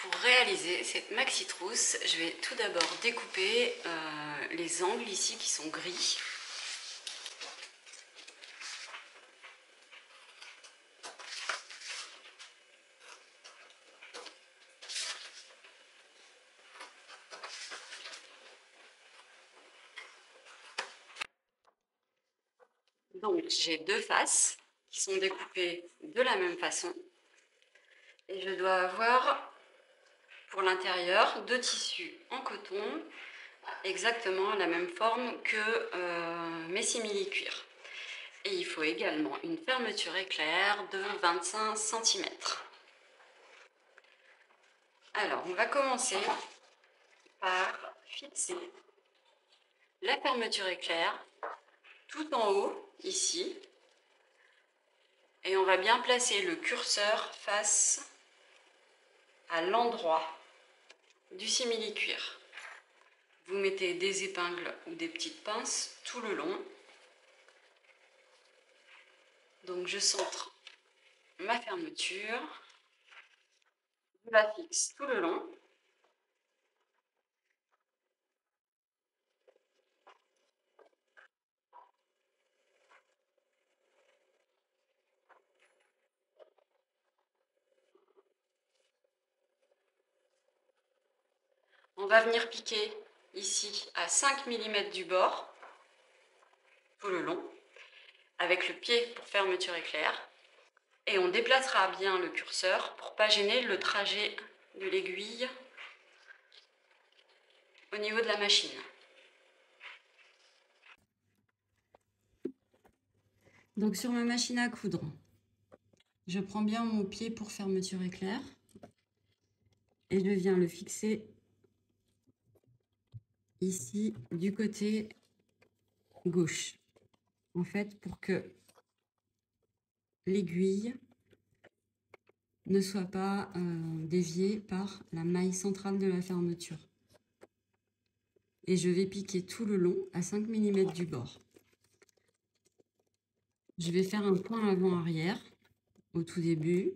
Pour réaliser cette maxi trousse, je vais tout d'abord découper les angles ici qui sont gris. Donc j'ai deux faces qui sont découpées de la même façon. Et je dois avoir pour l'intérieur deux tissus en coton, exactement la même forme que mes simili-cuirs. Et il faut également une fermeture éclair de 25 cm. Alors, on va commencer par fixer la fermeture éclair tout en haut, ici. Et on va bien placer le curseur face à l'endroit du simili-cuir. Vous mettez des épingles ou des petites pinces tout le long. Donc je centre ma fermeture, je la fixe tout le long. On va venir piquer ici à 5 mm du bord, tout le long, avec le pied pour fermeture éclair. Et on déplacera bien le curseur pour ne pas gêner le trajet de l'aiguille au niveau de la machine. Donc sur ma machine à coudre, je prends bien mon pied pour fermeture éclair et je viens le fixer ici du côté gauche. En fait, pour que l'aiguille ne soit pas déviée par la maille centrale de la fermeture. Et je vais piquer tout le long à 5 mm du bord. Je vais faire un point avant-arrière au tout début.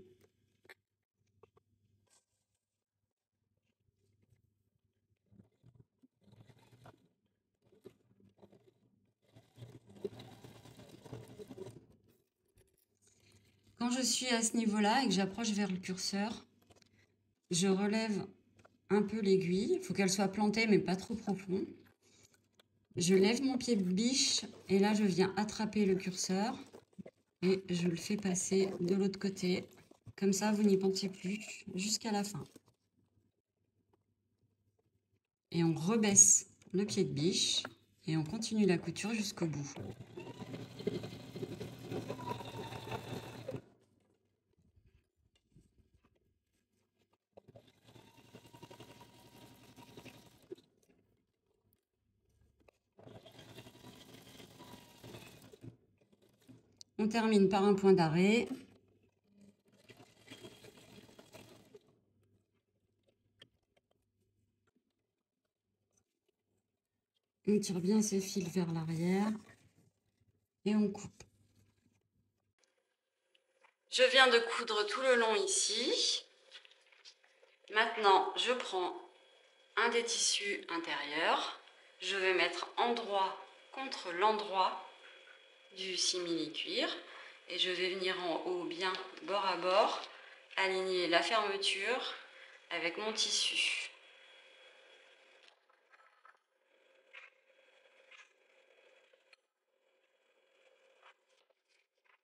Quand je suis à ce niveau-là et que j'approche vers le curseur, je relève un peu l'aiguille. Il faut qu'elle soit plantée, mais pas trop profond. Je lève mon pied de biche et là, je viens attraper le curseur et je le fais passer de l'autre côté. Comme ça, vous n'y pensez plus jusqu'à la fin. Et on rebaisse le pied de biche et on continue la couture jusqu'au bout. On termine par un point d'arrêt. On tire bien ses fils vers l'arrière et on coupe. Je viens de coudre tout le long ici. Maintenant, je prends un des tissus intérieurs. Je vais mettre endroit contre l'endroit du simili-cuir et je vais venir en haut bien bord à bord, aligner la fermeture avec mon tissu.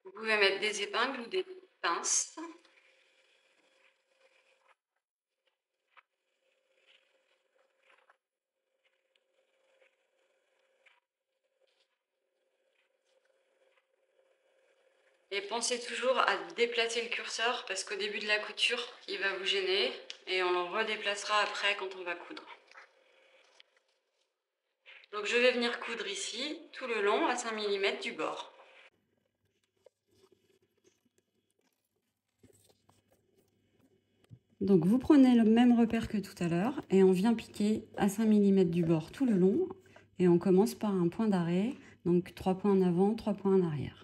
Vous pouvez mettre des épingles ou des pinces. Et pensez toujours à déplacer le curseur parce qu'au début de la couture, il va vous gêner et on le redéplacera après quand on va coudre. Donc je vais venir coudre ici tout le long à 5 mm du bord. Donc vous prenez le même repère que tout à l'heure et on vient piquer à 5 mm du bord tout le long et on commence par un point d'arrêt, donc 3 points en avant, 3 points en arrière.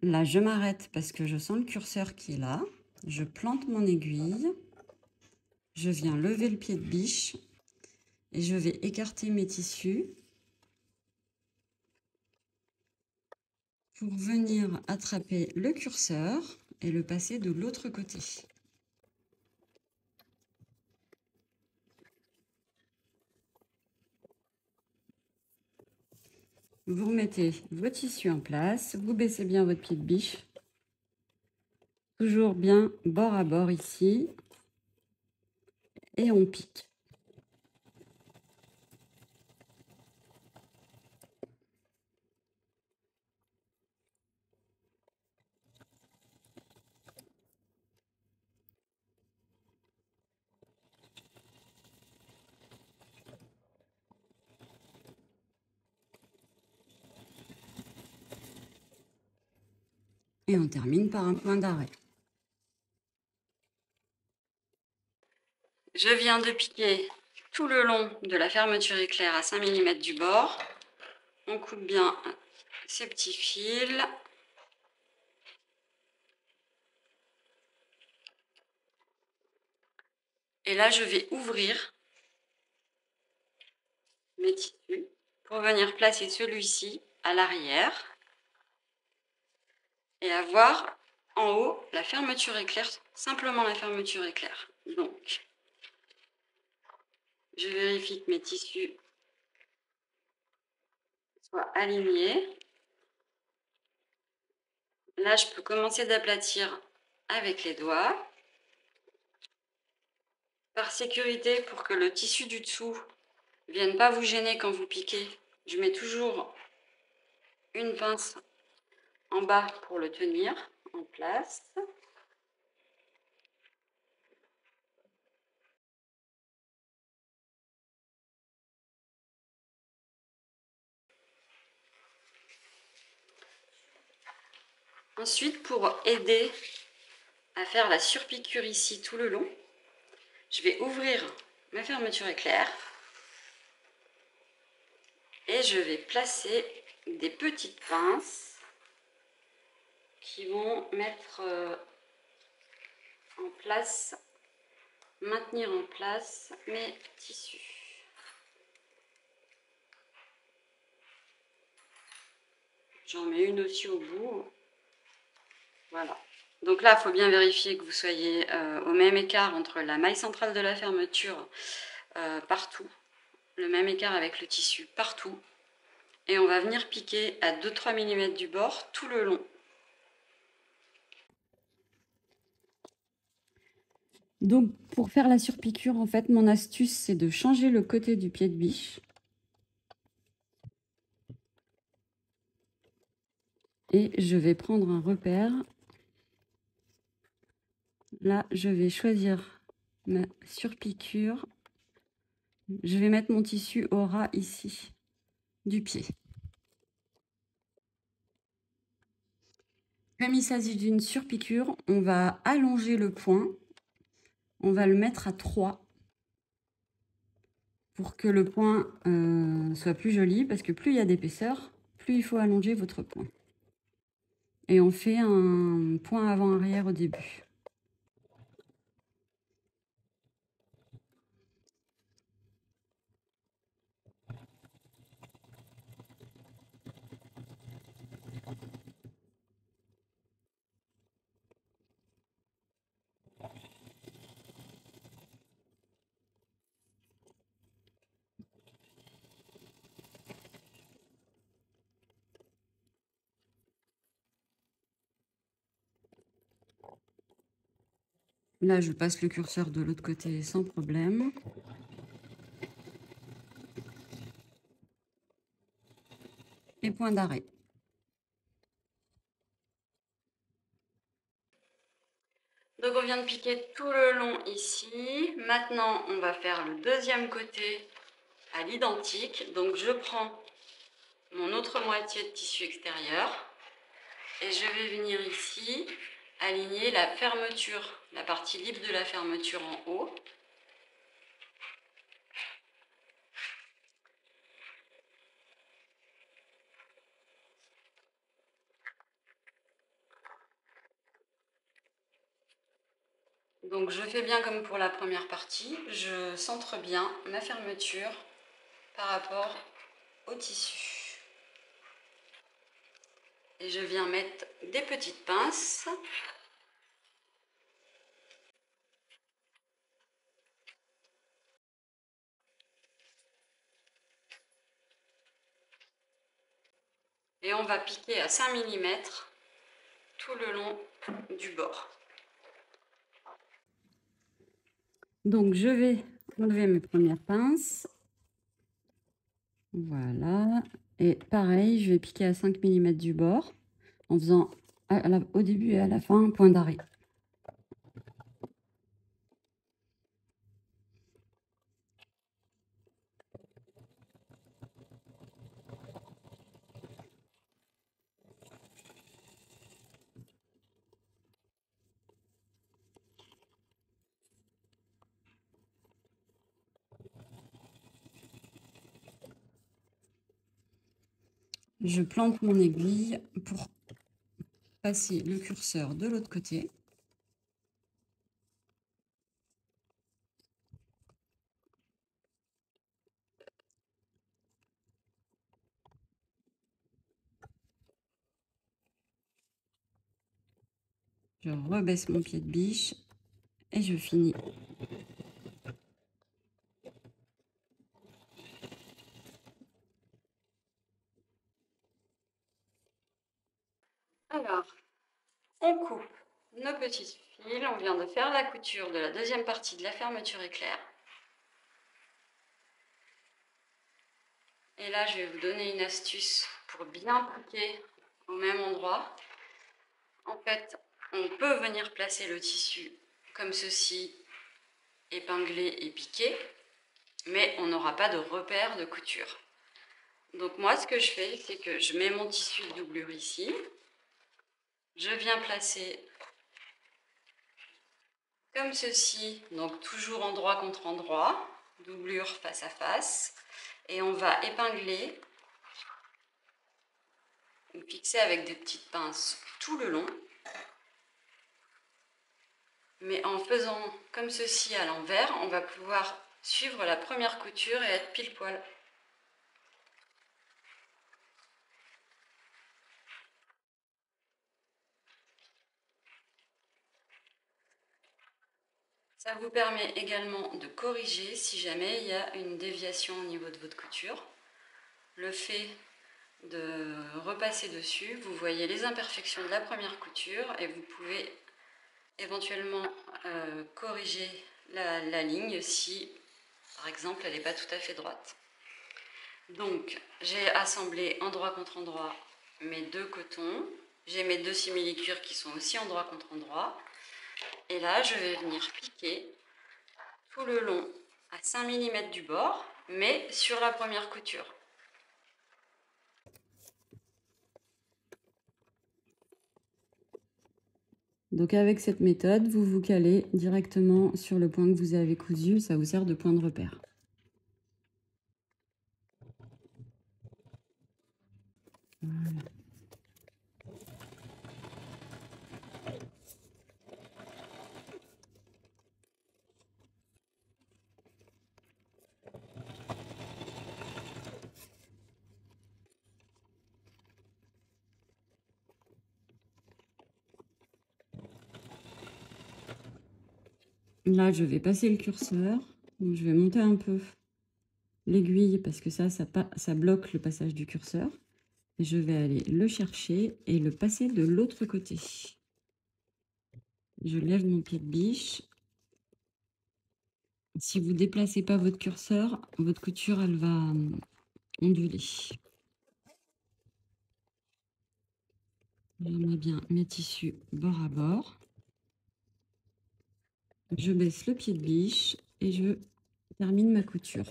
Là, je m'arrête parce que je sens le curseur qui est là. Je plante mon aiguille. Je viens lever le pied de biche et je vais écarter mes tissus pour venir attraper le curseur et le passer de l'autre côté. Vous remettez vos tissus en place, vous baissez bien votre pied de biche, toujours bien bord à bord ici, et on pique. Et on termine par un point d'arrêt. Je viens de piquer tout le long de la fermeture éclair à 5 mm du bord. On coupe bien ces petits fils. Et là, je vais ouvrir mes tissus pour venir placer celui-ci à l'arrière et avoir en haut la fermeture éclair, simplement la fermeture éclair. Donc, je vérifie que mes tissus soient alignés. Là, je peux commencer d'aplatir avec les doigts. Par sécurité, pour que le tissu du dessous ne vienne pas vous gêner quand vous piquez, je mets toujours une pince en bas pour le tenir en place. Ensuite, pour aider à faire la surpiqûre ici tout le long, je vais ouvrir ma fermeture éclair et je vais placer des petites pinces qui vont mettre en place, maintenir en place mes tissus. J'en mets une aussi au bout. Voilà. Donc là, il faut bien vérifier que vous soyez au même écart entre la maille centrale de la fermeture partout, le même écart avec le tissu partout. Et on va venir piquer à 2-3 mm du bord tout le long. Donc pour faire la surpiqûre, en fait, mon astuce, c'est de changer le côté du pied de biche. Et je vais prendre un repère. Là, je vais choisir ma surpiqûre. Je vais mettre mon tissu au ras ici du pied. Comme il s'agit d'une surpiqûre, on va allonger le point. On va le mettre à 3 pour que le point soit plus joli, parce que plus il y a d'épaisseur, plus il faut allonger votre point. Et on fait un point avant-arrière au début. Là, je passe le curseur de l'autre côté sans problème. Et point d'arrêt. Donc on vient de piquer tout le long ici. Maintenant, on va faire le deuxième côté à l'identique. Donc je prends mon autre moitié de tissu extérieur et je vais venir ici aligner la fermeture, la partie libre de la fermeture en haut. Donc je fais bien comme pour la première partie, je centre bien ma fermeture par rapport au tissu. Et je viens mettre des petites pinces. Et on va piquer à 5 mm tout le long du bord. Donc je vais enlever mes premières pinces. Voilà. Et pareil, je vais piquer à 5 mm du bord en faisant au début et à la fin un point d'arrêt. Je plante mon aiguille pour passer le curseur de l'autre côté. Je rebaisse mon pied de biche et je finis. Alors, on coupe nos petits fils. On vient de faire la couture de la deuxième partie de la fermeture éclair. Et là, je vais vous donner une astuce pour bien piquer au même endroit. En fait, on peut venir placer le tissu comme ceci, épinglé et piqué, mais on n'aura pas de repère de couture. Donc moi, ce que je fais, c'est que je mets mon tissu de doublure ici. Je viens placer comme ceci, donc toujours endroit contre endroit, doublure face à face. Et on va épingler ou fixer avec des petites pinces tout le long. Mais en faisant comme ceci à l'envers, on va pouvoir suivre la première couture et être pile poil. Ça vous permet également de corriger si jamais il y a une déviation au niveau de votre couture. Le fait de repasser dessus, vous voyez les imperfections de la première couture et vous pouvez éventuellement corriger la ligne si, par exemple, elle n'est pas tout à fait droite. Donc, j'ai assemblé endroit contre endroit mes deux cotons. J'ai mes deux simili-cuirs qui sont aussi endroit contre endroit. Et là, je vais venir piquer tout le long à 5 mm du bord, mais sur la première couture. Donc avec cette méthode, vous vous calez directement sur le point que vous avez cousu, ça vous sert de point de repère. Voilà. Là, je vais passer le curseur. Donc, je vais monter un peu l'aiguille parce que ça bloque le passage du curseur. Et je vais aller le chercher et le passer de l'autre côté. Je lève mon pied de biche. Si vous ne déplacez pas votre curseur, votre couture, elle va onduler. Je mets bien mes tissus bord à bord. Je baisse le pied de biche et je termine ma couture.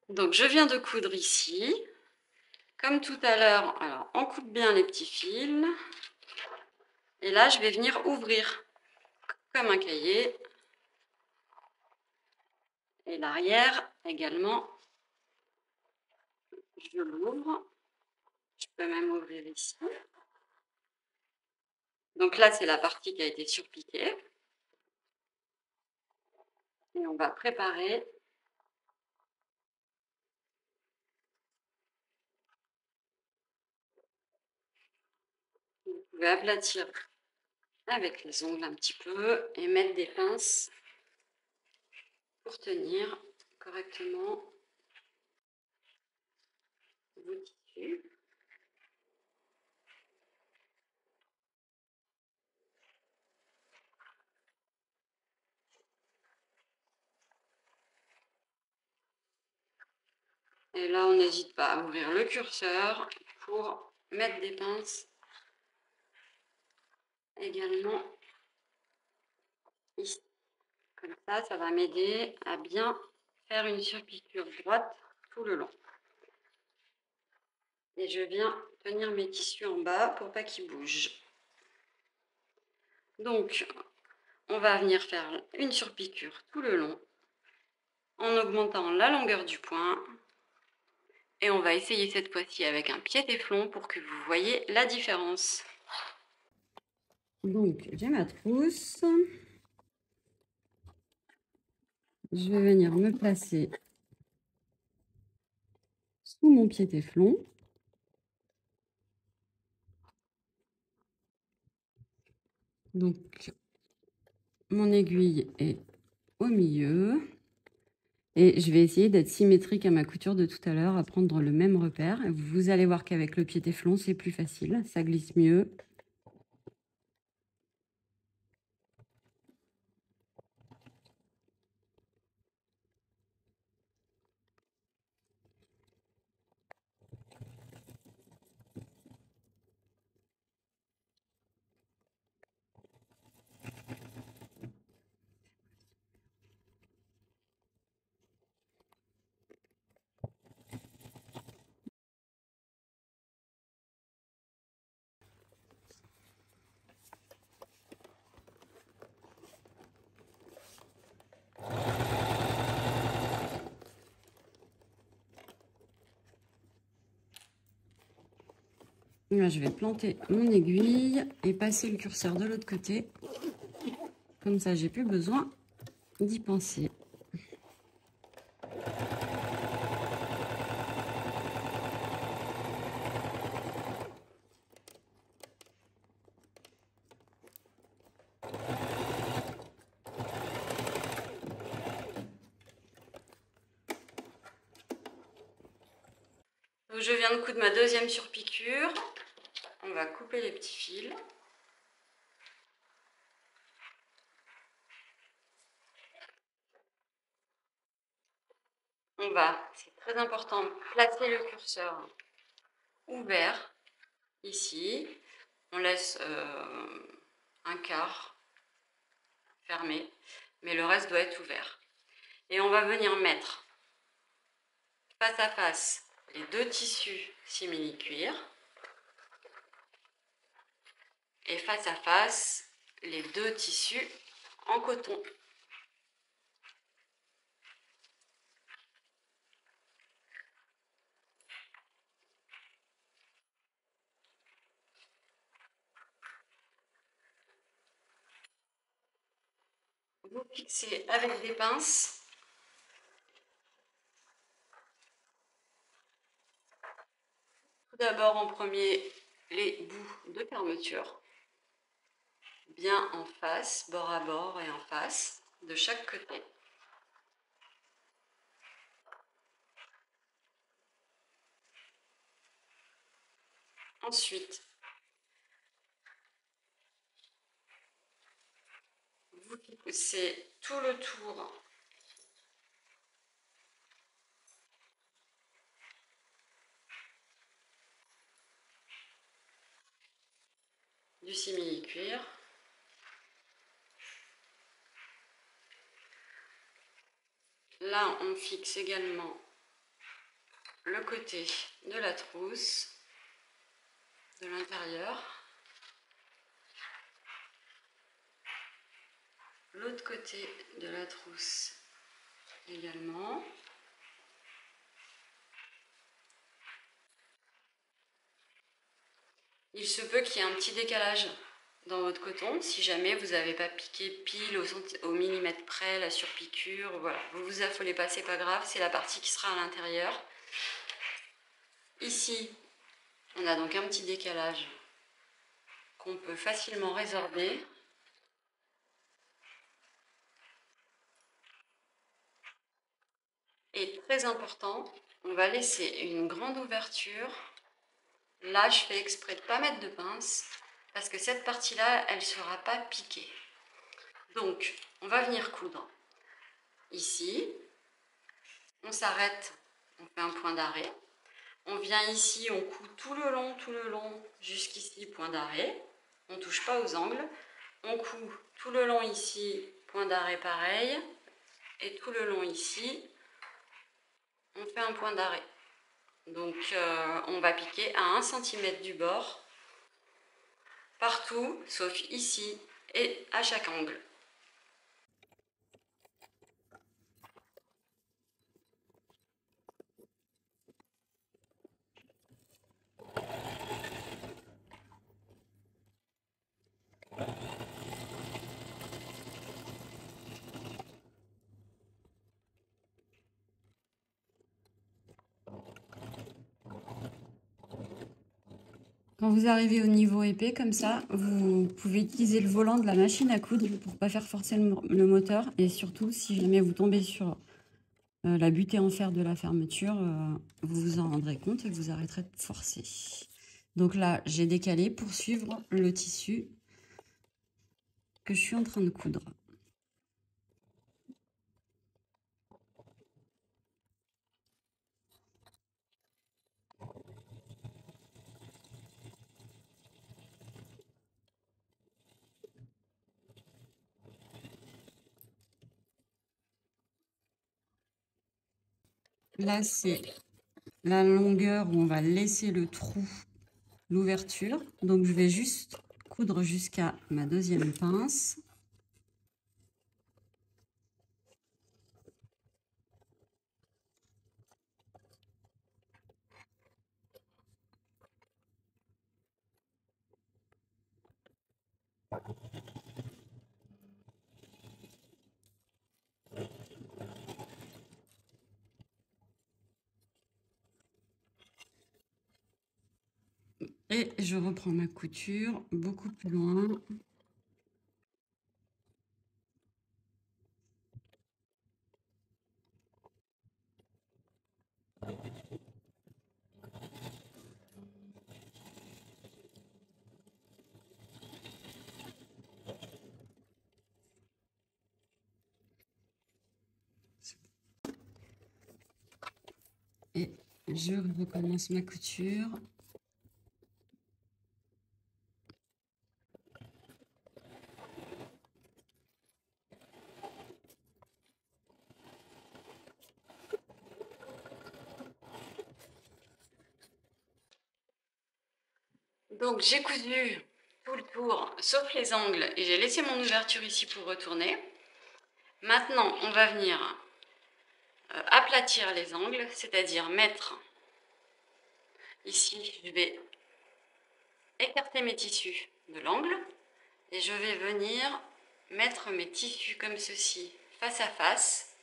Donc je viens de coudre ici. Comme tout à l'heure, alors on coupe bien les petits fils. Et là, je vais venir ouvrir comme un cahier. Et l'arrière également, je l'ouvre. Je peux même ouvrir ici. Donc là, c'est la partie qui a été surpiquée. Et on va préparer. Vous pouvez aplatir avec les ongles un petit peu et mettre des pinces pour tenir correctement vos tissus. Et là, on n'hésite pas à ouvrir le curseur pour mettre des pinces également ici. Comme ça va m'aider à bien faire une surpiqûre droite tout le long. Et je viens tenir mes tissus en bas pour pas qu'ils bougent. Donc, on va venir faire une surpiqûre tout le long en augmentant la longueur du point. Et on va essayer cette fois-ci avec un pied-téflon pour que vous voyez la différence. Donc, j'ai ma trousse. Je vais venir me placer sous mon pied-téflon. Donc, mon aiguille est au milieu. Et je vais essayer d'être symétrique à ma couture de tout à l'heure, à prendre le même repère. Vous allez voir qu'avec le pied-téflon, c'est plus facile, ça glisse mieux. Là, je vais planter mon aiguille et passer le curseur de l'autre côté. Comme ça, j'ai plus besoin d'y penser. Donc, je viens de coudre ma deuxième surpiqûre. On va couper les petits fils. On va, c'est très important, placer le curseur ouvert ici. On laisse un quart fermé, mais le reste doit être ouvert. Et on va venir mettre face à face les deux tissus simili-cuir et face à face les deux tissus en coton. Vous fixez avec des pinces tout d'abord en premier les bouts de fermeture, bien en face, bord à bord et en face, de chaque côté. Ensuite, vous fixez tout le tour du simili-cuir. Là, on fixe également le côté de la trousse de l'intérieur, l'autre côté de la trousse également. Il se peut qu'il y ait un petit décalage dans votre coton, si jamais vous n'avez pas piqué pile au millimètre près, la surpiqûre, voilà. Vous vous affolez pas, c'est pas grave, c'est la partie qui sera à l'intérieur. Ici, on a donc un petit décalage qu'on peut facilement résorber. Et très important, on va laisser une grande ouverture. Là, je fais exprès de ne pas mettre de pince, parce que cette partie-là, elle ne sera pas piquée. Donc, on va venir coudre ici. On s'arrête, on fait un point d'arrêt. On vient ici, on coud tout le long, jusqu'ici, point d'arrêt. On ne touche pas aux angles. On coud tout le long ici, point d'arrêt pareil. Et tout le long ici, on fait un point d'arrêt. Donc, on va piquer à 1 cm du bord, partout, sauf ici et à chaque angle. Quand vous arrivez au niveau épais comme ça, vous pouvez utiliser le volant de la machine à coudre pour ne pas faire forcer le moteur. Et surtout, si jamais vous tombez sur la butée en fer de la fermeture, vous vous en rendrez compte et vous arrêterez de forcer. Donc là, j'ai décalé pour suivre le tissu que je suis en train de coudre. Là, c'est la longueur où on va laisser le trou, l'ouverture. Donc, je vais juste coudre jusqu'à ma deuxième pince. Et je reprends ma couture beaucoup plus loin. Et je recommence ma couture. Donc j'ai cousu tout le tour, sauf les angles, et j'ai laissé mon ouverture ici pour retourner. Maintenant, on va venir aplatir les angles, c'est-à-dire mettre ici, je vais écarter mes tissus de l'angle, et je vais venir mettre mes tissus comme ceci, face à face.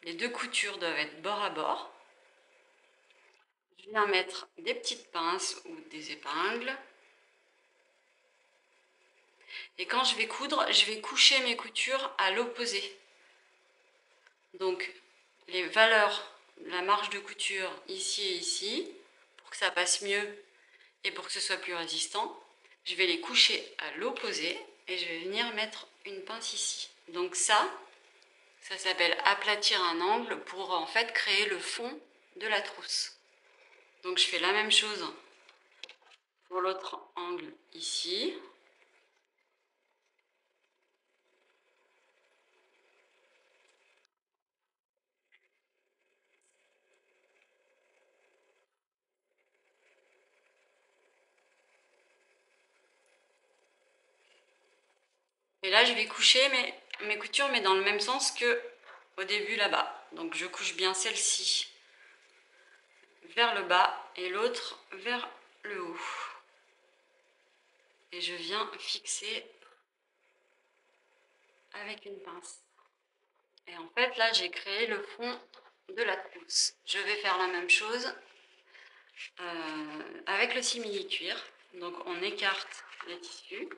Les deux coutures doivent être bord à bord. Je viens mettre des petites pinces ou des épingles. Et quand je vais coudre, je vais coucher mes coutures à l'opposé. Donc, les valeurs de la marge de couture ici et ici, pour que ça passe mieux et pour que ce soit plus résistant, je vais les coucher à l'opposé et je vais venir mettre une pince ici. Donc ça s'appelle aplatir un angle pour en fait créer le fond de la trousse. Donc je fais la même chose pour l'autre angle ici. Et là je vais coucher mes coutures mais dans le même sens que au début là-bas. Donc je couche bien celle-ci vers le bas et l'autre vers le haut. et je viens fixer avec une pince. Et en fait, là, j'ai créé le fond de la trousse. Je vais faire la même chose avec le simili-cuir. Donc, on écarte les tissus.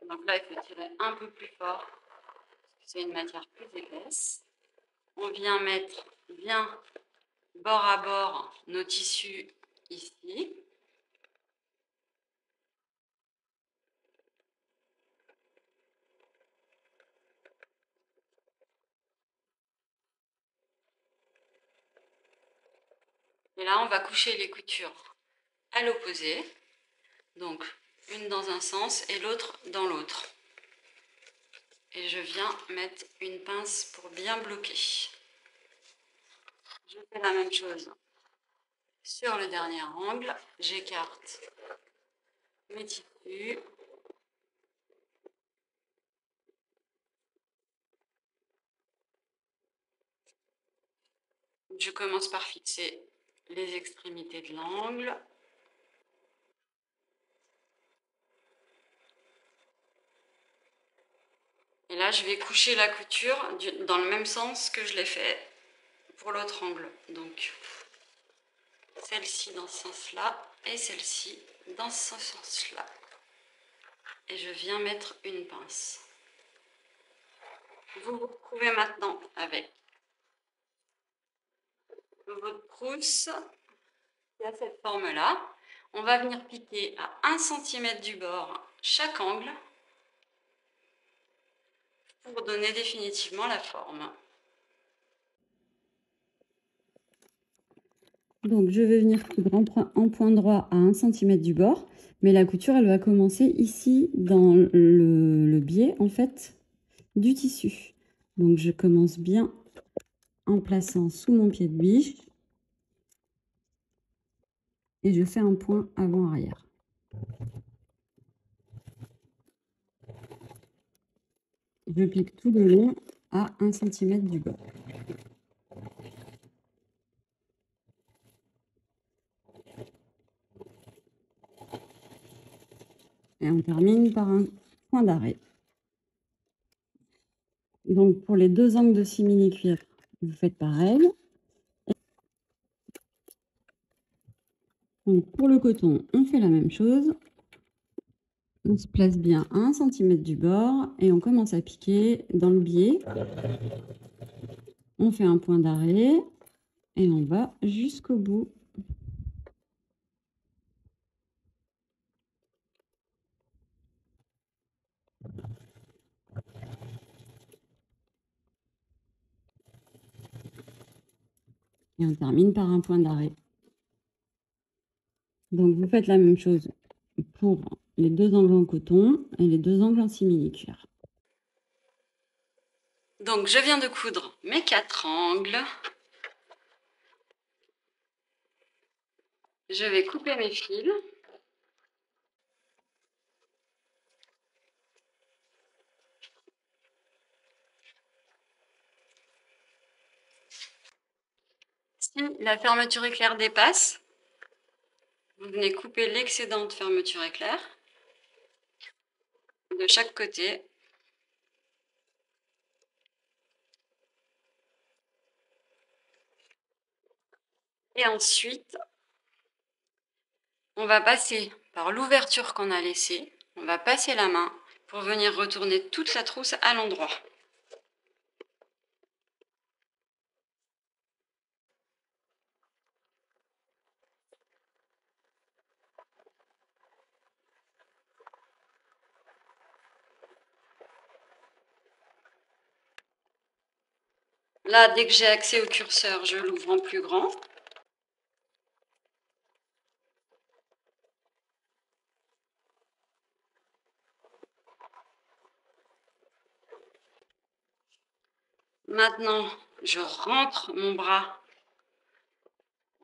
Donc là, il faut tirer un peu plus fort, parce que c'est une matière plus épaisse. On vient mettre bien bord à bord nos tissus ici. Et là, on va coucher les coutures à l'opposé. Donc, une dans un sens et l'autre dans l'autre. Et je viens mettre une pince pour bien bloquer. Je fais la même chose sur le dernier angle. J'écarte mes tissus. Je commence par fixer les extrémités de l'angle. Et là, je vais coucher la couture dans le même sens que je l'ai fait pour l'autre angle. Donc, celle-ci dans ce sens-là et celle-ci dans ce sens-là. Et je viens mettre une pince. Vous vous retrouvez maintenant avec votre trousse qui a cette forme-là. On va venir piquer à 1 cm du bord chaque angle pour donner définitivement la forme. Donc je vais venir coudre en point droit à 1 cm du bord, mais la couture elle va commencer ici dans le biais en fait du tissu. Donc je commence bien en plaçant sous mon pied de biche et je fais un point avant-arrière. Je pique tout le long à 1 cm du bord. Et on termine par un point d'arrêt. Donc pour les deux angles de simili-cuir, vous faites pareil. Donc pour le coton, on fait la même chose. On se place bien à 1 cm du bord et on commence à piquer dans le biais. On fait un point d'arrêt et on va jusqu'au bout. Et on termine par un point d'arrêt. Donc vous faites la même chose pour les deux angles en coton et les deux angles en simili-cuir. Donc je viens de coudre mes 4 angles. Je vais couper mes fils. Si la fermeture éclair dépasse, vous venez couper l'excédent de fermeture éclair de chaque côté. Et ensuite, on va passer par l'ouverture qu'on a laissée. On va passer la main pour venir retourner toute la trousse à l'endroit. Là, dès que j'ai accès au curseur, je l'ouvre en plus grand. Maintenant, je rentre mon bras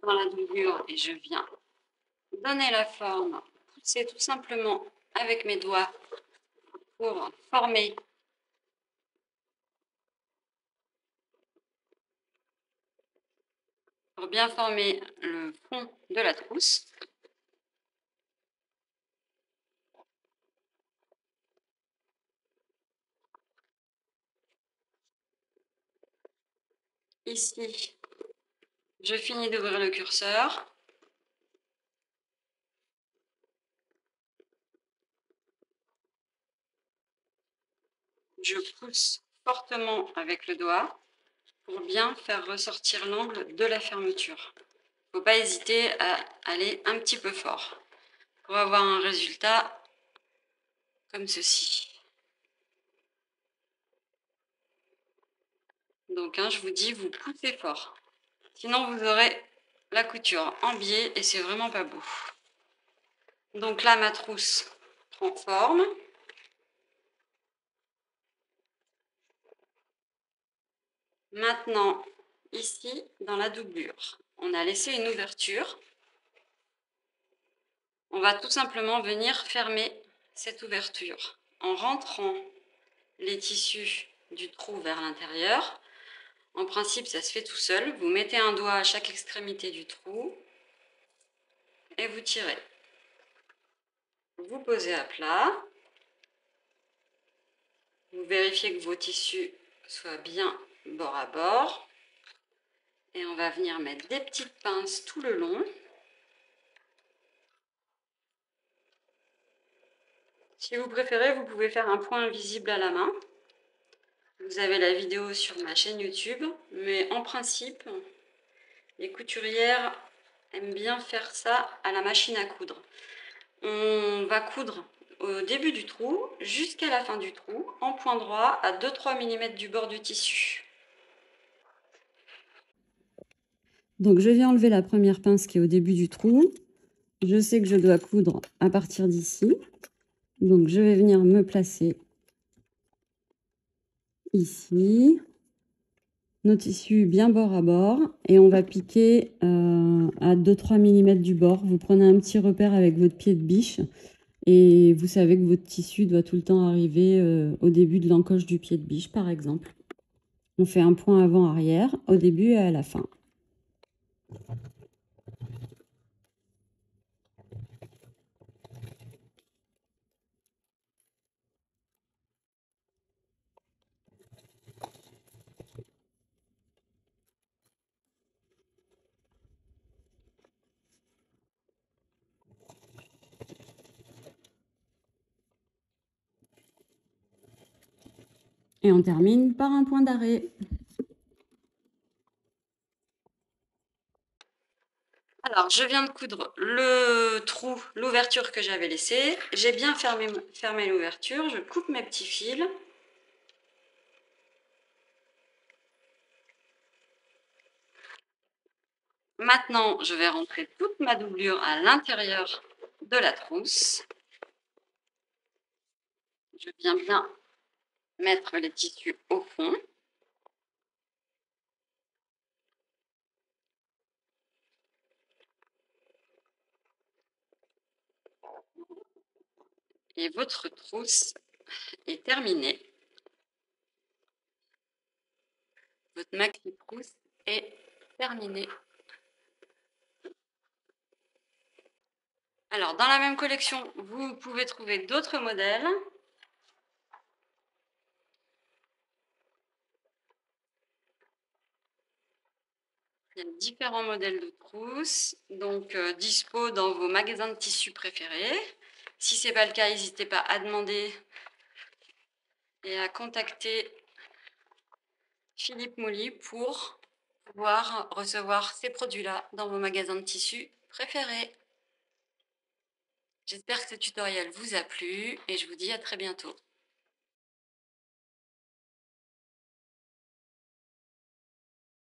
dans la doublure et je viens donner la forme, pousser tout simplement avec mes doigts pour former pour bien former le fond de la trousse. Ici, je finis d'ouvrir le curseur. Je pousse fortement avec le doigt pour bien faire ressortir l'angle de la fermeture. Il ne faut pas hésiter à aller un petit peu fort pour avoir un résultat comme ceci. Donc, je vous dis, vous poussez fort. Sinon, vous aurez la couture en biais et c'est vraiment pas beau. Donc là, ma trousse prend forme. Maintenant, ici, dans la doublure, on a laissé une ouverture. On va tout simplement venir fermer cette ouverture en rentrant les tissus du trou vers l'intérieur. En principe, ça se fait tout seul. Vous mettez un doigt à chaque extrémité du trou et vous tirez. Vous posez à plat. Vous vérifiez que vos tissus soient bien bord à bord. Et on va venir mettre des petites pinces tout le long. Si vous préférez, vous pouvez faire un point invisible à la main. Vous avez la vidéo sur ma chaîne YouTube, mais en principe, les couturières aiment bien faire ça à la machine à coudre. On va coudre au début du trou jusqu'à la fin du trou en point droit à 2-3 mm du bord du tissu. Donc je viens enlever la première pince qui est au début du trou. Je sais que je dois coudre à partir d'ici. Donc je vais venir me placer ici. Nos tissus bien bord à bord et on va piquer à 2-3 mm du bord. Vous prenez un petit repère avec votre pied de biche et vous savez que votre tissu doit tout le temps arriver au début de l'encoche du pied de biche par exemple. On fait un point avant-arrière au début et à la fin. Et on termine par un point d'arrêt. Alors, je viens de coudre le trou, l'ouverture que j'avais laissée. J'ai bien fermé l'ouverture. Je coupe mes petits fils. Maintenant, je vais rentrer toute ma doublure à l'intérieur de la trousse. Je viens bien mettre les tissus au fond. Et votre trousse est terminée. Votre maxi trousse est terminée. Alors, dans la même collection, vous pouvez trouver d'autres modèles. Il y a différents modèles de trousses, donc dispo dans vos magasins de tissus préférés. Si ce n'est pas le cas, n'hésitez pas à demander et à contacter Philippe Mouly pour pouvoir recevoir ces produits-là dans vos magasins de tissus préférés. J'espère que ce tutoriel vous a plu et je vous dis à très bientôt.